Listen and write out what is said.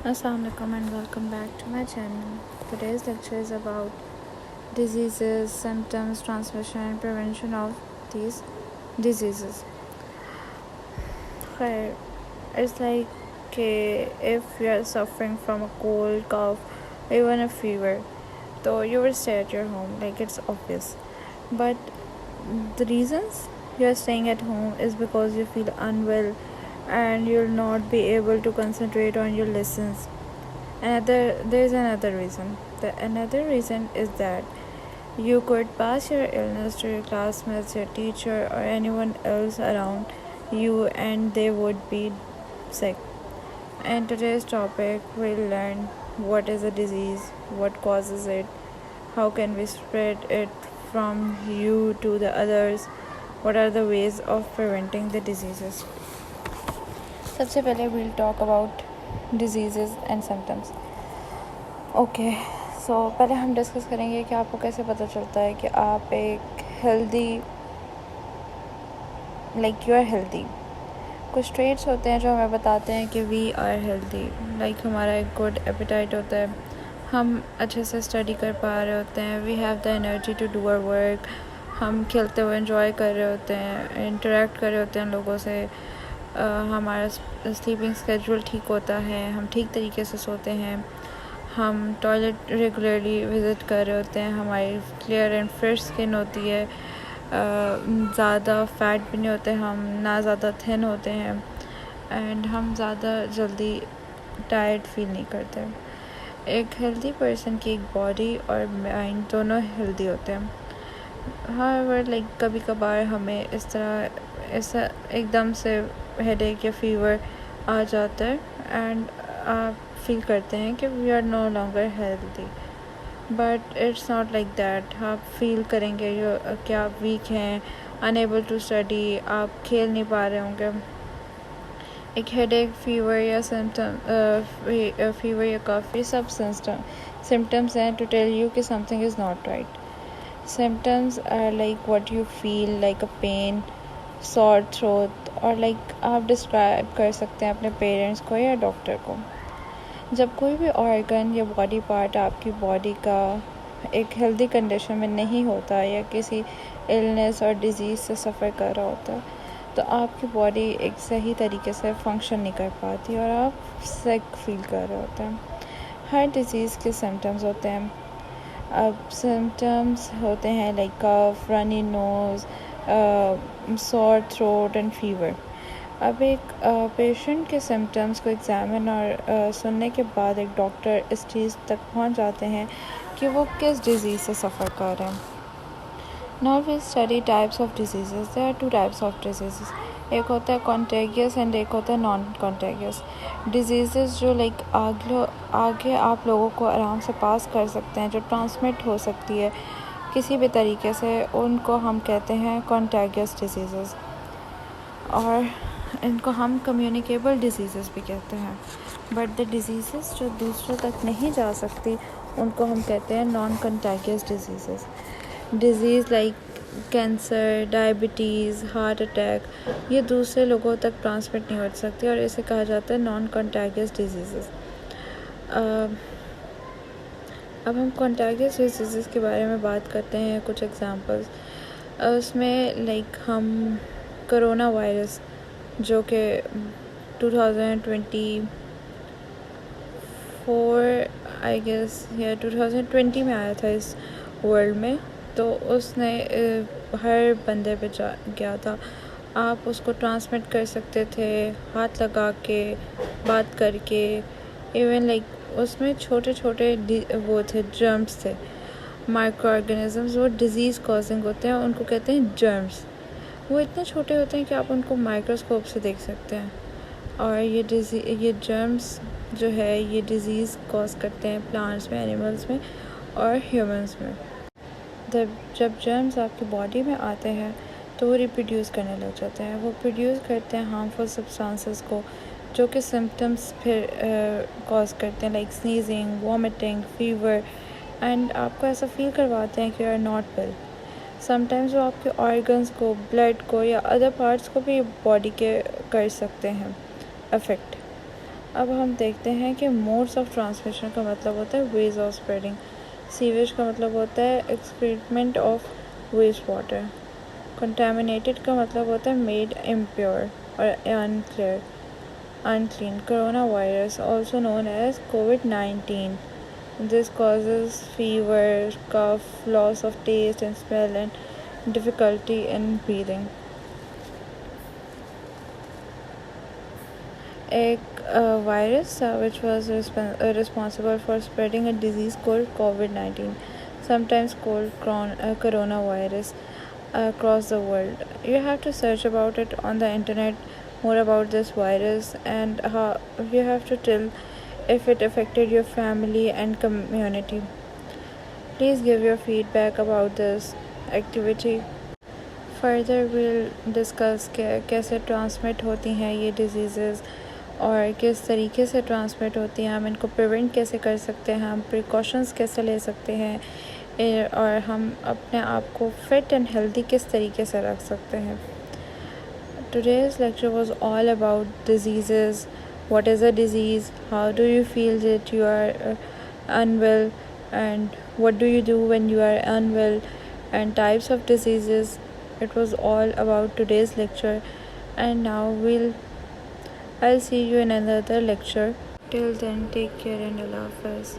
Assalamualaikum and welcome back to my channel. Today's lecture is about diseases, symptoms, transmission and prevention of these diseases. It's like if you are suffering from a cold, cough, or even a fever, so you will stay at your home, like it's obvious. But the reasons you are staying at home is because you feel unwell and you'll not be able to concentrate on your lessons. There's another reason. Another reason is that you could pass your illness to your classmates, your teacher, or anyone else around you, and they would be sick. In today's topic, we'll learn what is a disease, what causes it, how can we spread it from you to the others, what are the ways of preventing the diseases. सबसे पहले we'll talk about diseases and symptoms. Okay so पहले हम discuss करेंगे कि आपको कैसे पता चलता है कि आप एक हेल्दी यू आर हेल्दी. कुछ ट्रेट्स होते हैं जो हमें बताते हैं कि वी आर हेल्दी. हमारा एक गुड एपेटाइट होता है, हम अच्छे से स्टडी कर पा रहे होते हैं, we have the energy to do our work, हम खेलते हुए एंजॉय कर रहे होते हैं, इंटरेक्ट कर रहे होते हैं लोगों से, हमारा स्लीपिंग स्केड्यूल ठीक होता है, हम ठीक तरीके से सोते हैं, हम टॉयलेट रेगुलरली विज़िट कर रहे होते हैं, हमारी क्लियर एंड फ्रेश स्किन होती है, ज़्यादा फैट भी नहीं होते हम, ना ज़्यादा थिन होते हैं, एंड हम ज़्यादा जल्दी टायर्ड फील नहीं करते. एक हेल्दी पर्सन की एक बॉडी और माइंड दोनों हेल्दी होते हैं. हाउएवर कभी कभार हमें इस तरह ऐसा एकदम से हेडेक या फीवर आ जाता है एंड आप फील करते हैं कि we are no longer healthy, but it's not like that. आप फील करेंगे कि आप वीक हैं, अनएबल टू स्टडी, आप खेल नहीं पा रहे होंगे. एक हेडेक, फीवर या फीवर या काफ़ी सब सिम्टम्स हैं टू टेल यू कि something is not right. Symptoms are like what you feel, like a pain, sore throat, और आप डिस्क्राइब कर सकते हैं अपने पेरेंट्स को या डॉक्टर को. जब कोई भी ऑर्गन या बॉडी पार्ट आपकी बॉडी का एक हेल्दी कंडीशन में नहीं होता या किसी इलनेस और डिज़ीज़ से सफ़र कर रहा होता, तो आपकी बॉडी एक सही तरीके से फंक्शन नहीं कर पाती और आप सिक फील कर रहे होते हैं. हर डिज़ीज़ के सिम्टम्स होते हैं. अब सिम्टम्स होते हैं like cough, runny nose, sore throat and fever. अब एक पेशेंट के सिम्टम्स को एग्ज़ामिन और सुनने के बाद एक डॉक्टर इस चीज़ तक पहुंच जाते हैं कि वो किस डिज़ीज़ से सफ़र कर रहे हैं. Now we study types of diseases. There are two types of diseases. एक होता है कॉन्टेगियस एंड एक होता है नॉन कॉन्टेगियस डिजीज़ेस, जो आगे आप लोगों को आराम से पास कर सकते हैं, जो ट्रांसमिट हो सकती है किसी भी तरीके से, उनको हम कहते हैं कॉन्टेगियस डिजीज़ेस, और इनको हम कम्युनिकेबल डिजीज़ेस भी कहते हैं. बट द डिजीज़ेस जो दूसरों तक नहीं जा सकती, उनको हम कहते हैं non contagious diseases. Disease like cancer, diabetes, heart attack, ये दूसरे लोगों तक ट्रांसमिट नहीं हो सकती और इसे कहा जाता है नॉन कॉन्टेगियस डिजीज़ेस. अब हम कॉन्टेगियस डिजीज़ेस के बारे में बात करते हैं. कुछ एग्जांपल्स उसमें हम कोरोना वायरस, जो कि 2024 आई गेस या 2020 में आया था इस वर्ल्ड में, तो उसने हर बंदे पे गया था. आप उसको ट्रांसमिट कर सकते थे हाथ लगा के, बात करके, इवन उसमें छोटे छोटे वो थे, जर्म्स थे, माइक्रो ऑर्गेनिजम्स, वो डिज़ीज़ कॉजिंग होते हैं, उनको कहते हैं जर्म्स. वो इतने छोटे होते हैं कि आप उनको माइक्रोस्कोप से देख सकते हैं, और ये जर्म्स जो है ये डिज़ीज़ कॉज करते हैं प्लांट्स में, एनिमल्स में और ह्यूमंस में. जब जर्म्स आपकी बॉडी में आते हैं तो वो रिप्रोड्यूस करने लग जाते हैं. वो प्रोड्यूस करते हैं हार्मफुल सब्सटेंसेस को, जो कि सिम्टम्स फिर कॉज करते हैं like sneezing, vomiting, fever, and आपको ऐसा फील करवाते हैं कि you are not well. Sometimes वो आपके ऑर्गन्स को, ब्लड को या अदर पार्ट्स को भी बॉडी के कर सकते हैं अफेक्ट. अब हम देखते हैं कि मोड्स ऑफ ट्रांसमिशन का मतलब होता है वेज ऑफ स्प्रेडिंग। सीवेज का मतलब होता है एक्सक्रीटमेंट ऑफ वेस्ट वाटर। कंटामिनेटेड का मतलब होता है मेड इम्प्योर और unclean. Coronavirus, also known as COVID-19. This causes fever, cough, loss of taste and smell, and difficulty in breathing. एक virus which was responsible for spreading a disease called COVID-19, sometimes called coronavirus, across the world. You have to search about it on the internet, more about this virus, and how you have to tell if it affected your family and community. Please give your feedback about this activity. Further we'll discuss कैसे transmit होती हैं ये diseases और किस तरीके से transmit होती हैं, हम इनको प्रिवेंट कैसे कर सकते हैं, हम प्रिकॉशंस कैसे ले सकते हैं और हम अपने आप को फिट एंड हेल्दी किस तरीके से रख सकते हैं. Today's lecture was all about diseases. What is a disease? How do you feel that you are unwell? And what do you do when you are unwell? And types of diseases. It was all about today's lecture. And now I'll see you in another lecture. Till then, take care and Allah Hafiz.